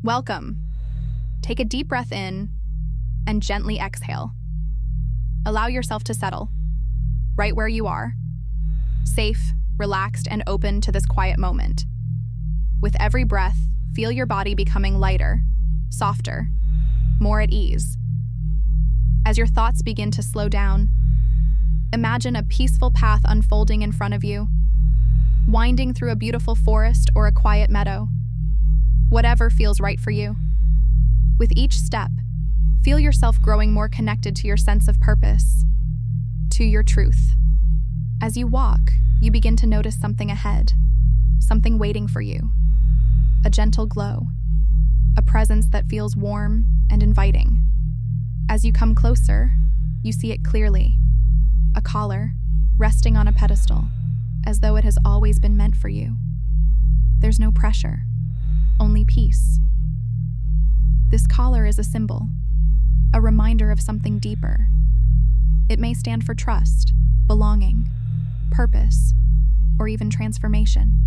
Welcome. Take a deep breath in and gently exhale. Allow yourself to settle, right where you are, safe, relaxed, and open to this quiet moment. With every breath, feel your body becoming lighter, softer, more at ease. As your thoughts begin to slow down, imagine a peaceful path unfolding in front of you, winding through a beautiful forest or a quiet meadow. Whatever feels right for you. With each step, feel yourself growing more connected to your sense of purpose, to your truth. As you walk, you begin to notice something ahead, something waiting for you. A gentle glow, a presence that feels warm and inviting. As you come closer, you see it clearly. A collar, resting on a pedestal, as though it has always been meant for you. There's no pressure, only peace. This collar is a symbol, a reminder of something deeper. It may stand for trust, belonging, purpose, or even transformation.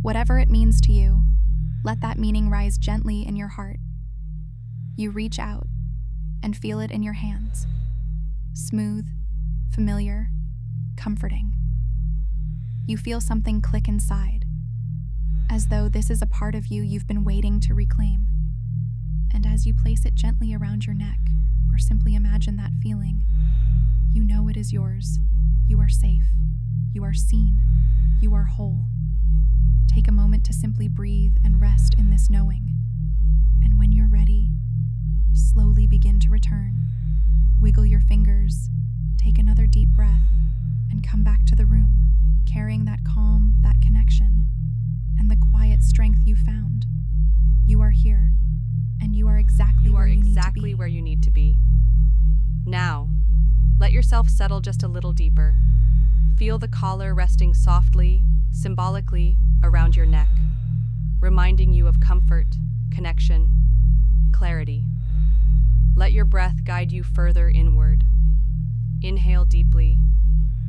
Whatever it means to you, let that meaning rise gently in your heart. You reach out and feel it in your hands. Smooth, familiar, comforting. You feel something click inside, as though this is a part of you you've been waiting to reclaim. And as you place it gently around your neck, or simply imagine that feeling, you know it is yours. You are safe. You are seen. You are whole. Take a moment to simply breathe and rest in this knowing. And when you're ready, slowly begin to return. Wiggle your fingers, take another deep breath, and come back to the room, carrying that calm, that connection, and the quiet strength you found. You are here, and you are exactly where you need to be. Now, let yourself settle just a little deeper. Feel the collar resting softly, symbolically, around your neck, reminding you of comfort, connection, clarity. Let your breath guide you further inward. Inhale deeply,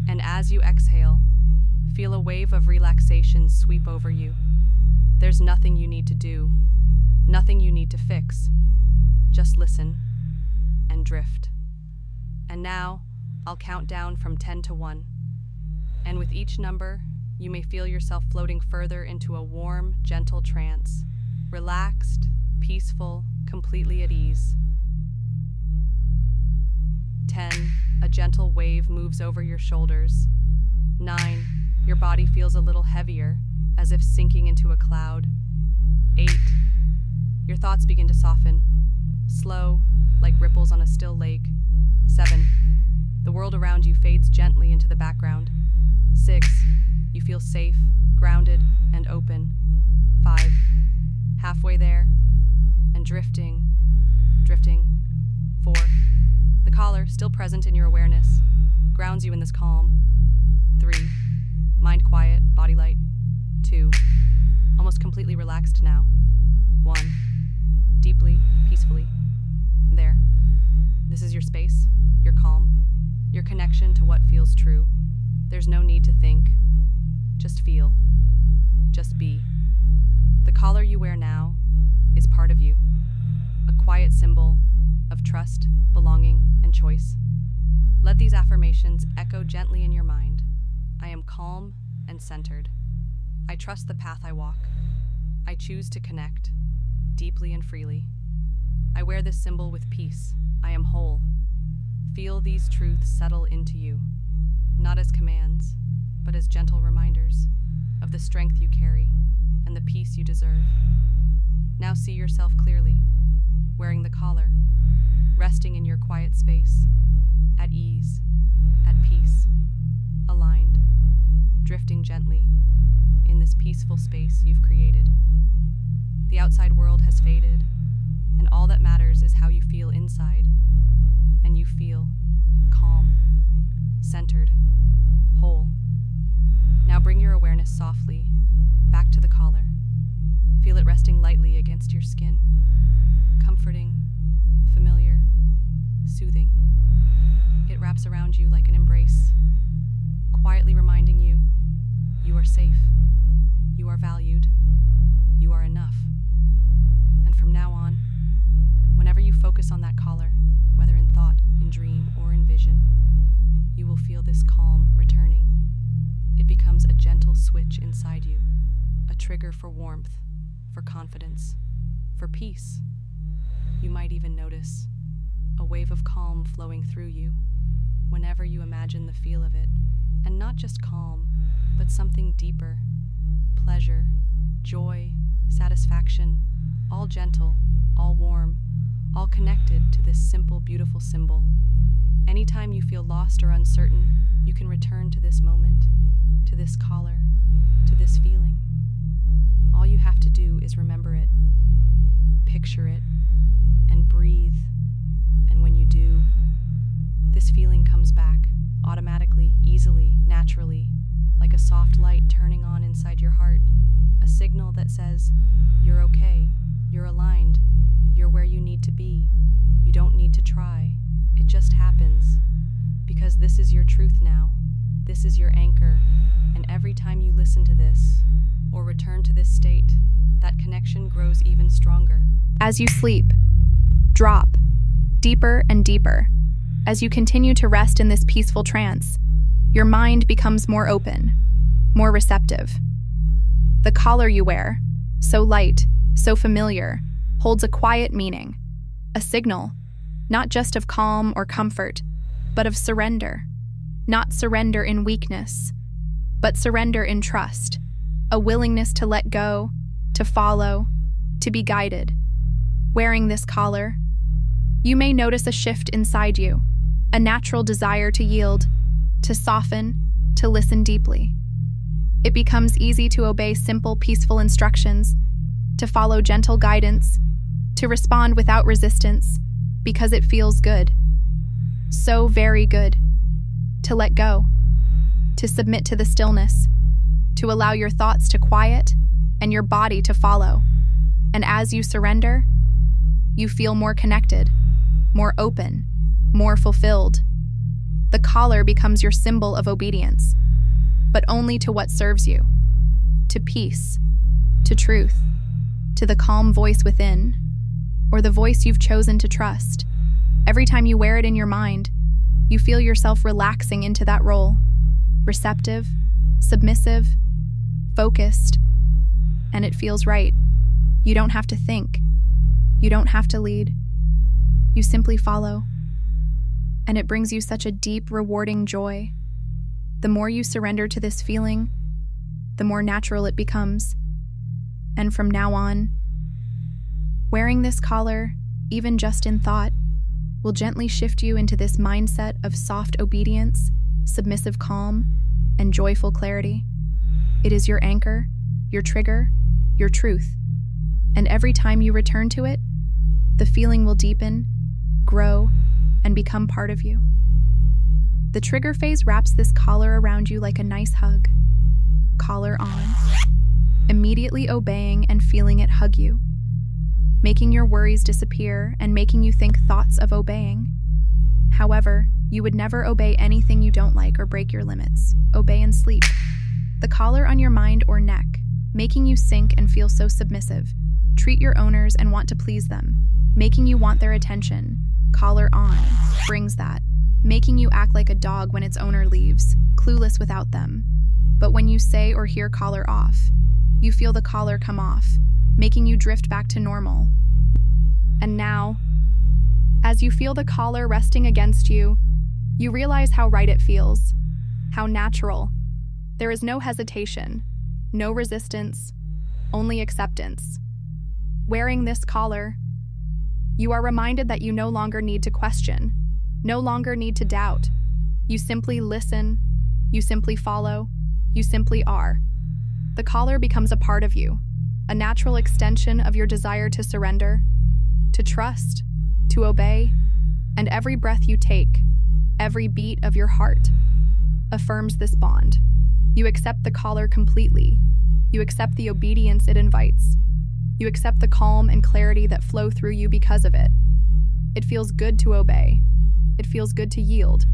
and as you exhale, feel a wave of relaxation sweep over you. There's nothing you need to do, nothing you need to fix. Just listen and drift. And now, I'll count down from 10 to 1. And with each number, you may feel yourself floating further into a warm, gentle trance, relaxed, peaceful, completely at ease. 10, a gentle wave moves over your shoulders. 9, your body feels a little heavier, as if sinking into a cloud. 8, your thoughts begin to soften, slow, like ripples on a still lake. 7, the world around you fades gently into the background. 6, you feel safe, grounded, and open. 5, halfway there, and drifting. 4, the collar, still present in your awareness, grounds you in this calm. 3, mind quiet, body light. 2, almost completely relaxed now. 1, deeply, peacefully. There. This is your space, your calm, your connection to what feels true. There's no need to think. Just feel. Just be. The collar you wear now is part of you, a quiet symbol of trust, belonging, and choice. Let these affirmations echo gently in your mind. I am calm and centered. I trust the path I walk. I choose to connect, deeply and freely. I wear this symbol with peace. I am whole. Feel these truths settle into you, not as commands, but as gentle reminders of the strength you carry and the peace you deserve. Now see yourself clearly, wearing the collar, resting in your quiet space, at ease, at peace, aligned, drifting gently in this peaceful space you've created. The outside world has faded, and all that matters is how you feel inside, and you feel calm, centered, whole. Now bring your awareness softly back to the collar. Feel it resting lightly against your skin, comforting, familiar, soothing. It wraps around you like an embrace, quietly reminding you, you are safe, you are valued, you are enough. trigger for warmth, for confidence, for peace. You might even notice a wave of calm flowing through you whenever you imagine the feel of it, and not just calm, but something deeper, pleasure, joy, satisfaction, all gentle, all warm, all connected to this simple, beautiful symbol. Anytime you feel lost or uncertain, you can return to this moment, to this collar, to this feeling. All you have to do is remember it, picture it, and breathe. And when you do, this feeling comes back, automatically, easily, naturally, like a soft light turning on inside your heart, a signal that says, you're okay, you're aligned, you're where you need to be, you don't need to try, it just happens. Because this is your truth now, this is your anchor, and every time you listen to this, or return to this state, that connection grows even stronger. As you sleep, drop deeper and deeper. As you continue to rest in this peaceful trance, your mind becomes more open, more receptive. The collar you wear, so light, so familiar, holds a quiet meaning, a signal, not just of calm or comfort, but of surrender. Not surrender in weakness, but surrender in trust, a willingness to let go, to follow, to be guided. Wearing this collar, you may notice a shift inside you, a natural desire to yield, to soften, to listen deeply. It becomes easy to obey simple, peaceful instructions, to follow gentle guidance, to respond without resistance, because it feels good. So very good. To let go, to submit to the stillness, to allow your thoughts to quiet and your body to follow. And as you surrender, you feel more connected, more open, more fulfilled. The collar becomes your symbol of obedience, but only to what serves you, to peace, to truth, to the calm voice within, or the voice you've chosen to trust. Every time you wear it in your mind, you feel yourself relaxing into that role, receptive, submissive, focused, and it feels right. You don't have to think. You don't have to lead. You simply follow. And it brings you such a deep, rewarding joy. The more you surrender to this feeling, the more natural it becomes. And from now on, wearing this collar, even just in thought, will gently shift you into this mindset of soft obedience, submissive calm, and joyful clarity. It is your anchor, your trigger, your truth. And every time you return to it, the feeling will deepen, grow, and become part of you. The trigger phase wraps this collar around you like a nice hug. Collar on, immediately obeying and feeling it hug you, making your worries disappear and making you think thoughts of obeying. However, you would never obey anything you don't like or break your limits. Obey and sleep. The collar on your mind or neck, making you sink and feel so submissive. Treat your owners and want to please them, making you want their attention. Collar on brings that, making you act like a dog when its owner leaves, clueless without them. But when you say or hear collar off, you feel the collar come off, making you drift back to normal. And now, as you feel the collar resting against you, you realize how right it feels, how natural. There is no hesitation, no resistance, only acceptance. Wearing this collar, you are reminded that you no longer need to question, no longer need to doubt. You simply listen, you simply follow, you simply are. The collar becomes a part of you, a natural extension of your desire to surrender, to trust, to obey, and every breath you take, every beat of your heart, affirms this bond. You accept the collar completely. You accept the obedience it invites. You accept the calm and clarity that flow through you because of it. It feels good to obey. It feels good to yield.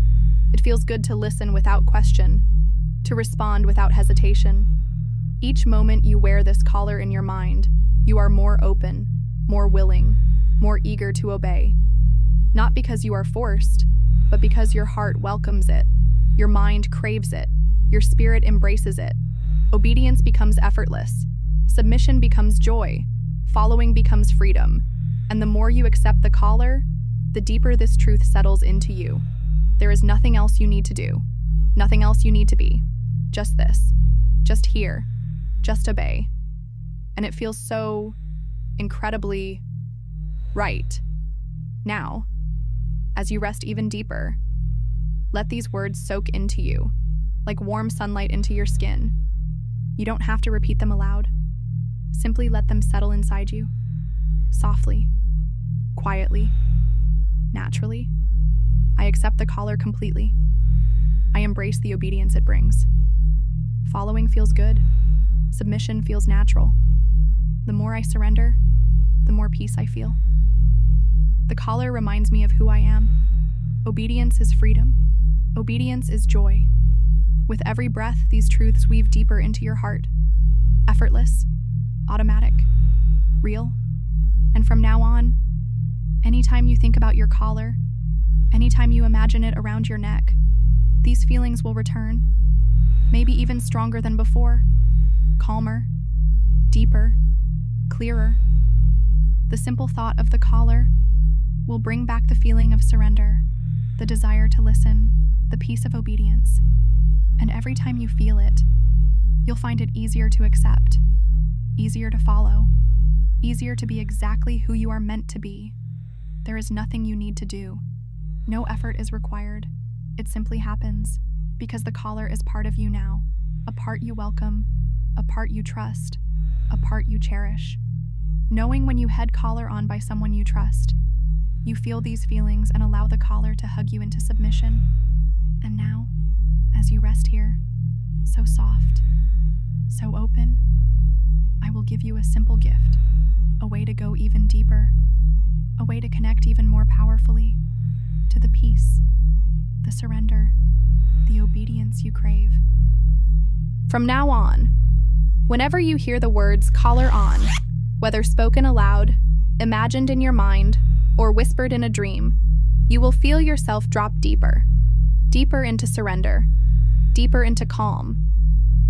It feels good to listen without question, to respond without hesitation. Each moment you wear this collar in your mind, you are more open, more willing, more eager to obey. Not because you are forced, but because your heart welcomes it, your mind craves it, your spirit embraces it. Obedience becomes effortless, Submission becomes joy. Following becomes freedom. And the more you accept the caller, the deeper this truth settles into you. There is nothing else you need to do. Nothing else you need to be. Just this. Just hear. Just obey. And it feels so incredibly right. Now, as you rest even deeper, let these words soak into you, like warm sunlight into your skin. You don't have to repeat them aloud. Simply let them settle inside you, softly, quietly, naturally. I accept the caller completely. I embrace the obedience it brings. Following feels good. Submission feels natural. The more I surrender, the more peace I feel. The caller reminds me of who I am. Obedience is freedom. Obedience is joy. With every breath, these truths weave deeper into your heart. Effortless, automatic, real. And from now on, anytime you think about your caller, anytime you imagine it around your neck, these feelings will return, maybe even stronger than before, calmer, deeper, clearer. The simple thought of the caller will bring back the feeling of surrender, the desire to listen, the peace of obedience. And every time you feel it, you'll find it easier to accept, easier to follow, easier to be exactly who you are meant to be. There is nothing you need to do. No effort is required. It simply happens because the caller is part of you now, a part you welcome, a part you trust, a part you cherish. Knowing when you head caller on by someone you trust, you feel these feelings and allow the caller to hug you into submission. And now, as you rest here, so soft, so open, I will give you a simple gift, a way to go even deeper, a way to connect even more powerfully to the peace, the surrender, the obedience you crave. From now on, whenever you hear the words caller on, whether spoken aloud, imagined in your mind, or whispered in a dream, you will feel yourself drop deeper, deeper into surrender, deeper into calm,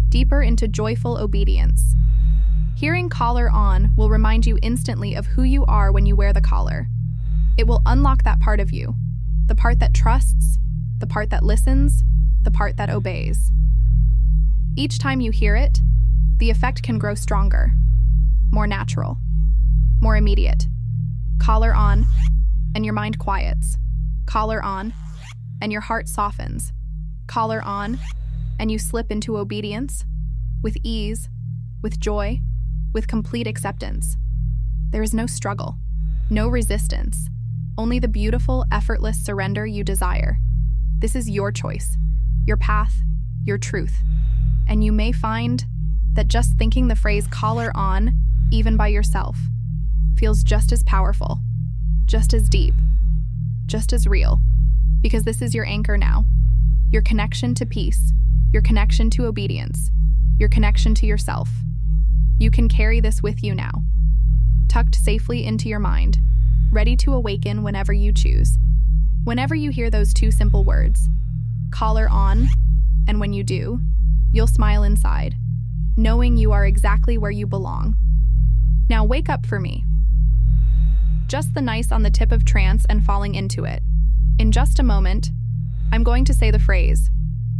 deeper into joyful obedience. Hearing caller on will remind you instantly of who you are when you wear the collar. It will unlock that part of you, the part that trusts, the part that listens, the part that obeys. Each time you hear it, the effect can grow stronger, more natural, more immediate. Collar on, and your mind quiets. Collar on, and your heart softens. Collar on, and you slip into obedience, with ease, with joy, with complete acceptance. There is no struggle, no resistance, only the beautiful, effortless surrender you desire. This is your choice, your path, your truth. And you may find that just thinking the phrase collar on, even by yourself, feels just as powerful, just as deep, just as real, because this is your anchor now, your connection to peace, your connection to obedience, your connection to yourself. You can carry this with you now, tucked safely into your mind, ready to awaken whenever you choose. Whenever you hear those two simple words, collar on, and when you do, you'll smile inside, knowing you are exactly where you belong. Now wake up for me. Just the nice on the tip of trance and falling into it. In just a moment, I'm going to say the phrase,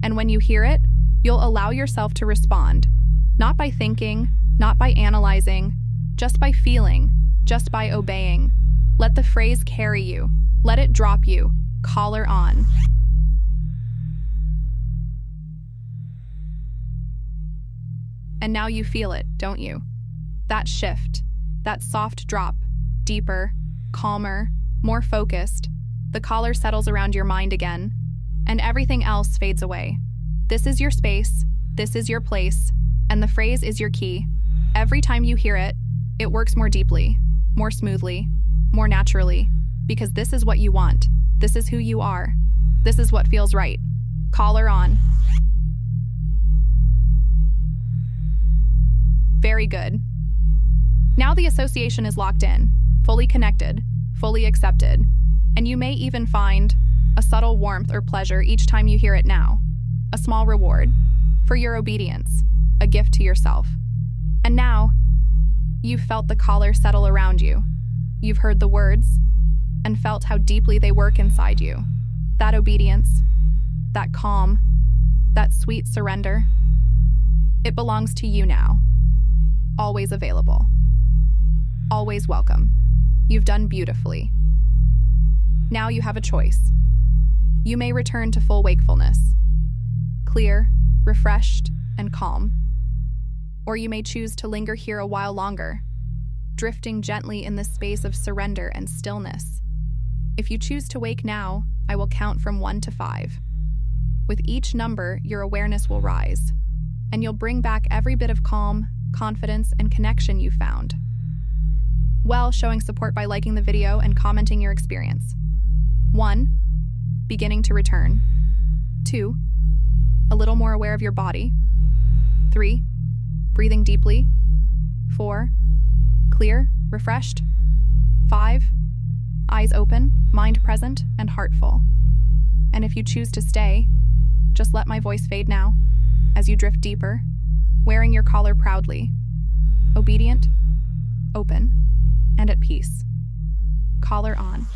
and when you hear it, you'll allow yourself to respond, not by thinking, not by analyzing, just by feeling, just by obeying. Let the phrase carry you. Let it drop you. Collar on. And now you feel it, don't you? That shift, that soft drop, deeper, calmer, more focused. The collar settles around your mind again, and everything else fades away. This is your space, this is your place, and the phrase is your key. Every time you hear it, it works more deeply, more smoothly, more naturally, because this is what you want. This is who you are. This is what feels right. Collar on. Very good. Now the association is locked in, fully connected, fully accepted, and you may even find a subtle warmth or pleasure each time you hear it now. A small reward for your obedience, a gift to yourself. And now, You've felt the collar settle around you. You've heard the words and felt how deeply they work inside you. That obedience, that calm, that sweet surrender. It belongs to you now. Always available. Always welcome. You've done beautifully. Now you have a choice. You may return to full wakefulness, clear, refreshed, and calm. Or you may choose to linger here a while longer, drifting gently in the space of surrender and stillness. If you choose to wake now, I will count from 1 to 5. With each number, your awareness will rise, and you'll bring back every bit of calm, confidence, and connection you found. Well, showing support by liking the video and commenting your experience. 1. Beginning to return. 2. A little more aware of your body. 3. Breathing deeply. 4. Clear, refreshed. 5. Eyes open, mind present, and heart full. And if you choose to stay, just let my voice fade now, as you drift deeper, wearing your collar proudly, obedient, open, and at peace. Collar on.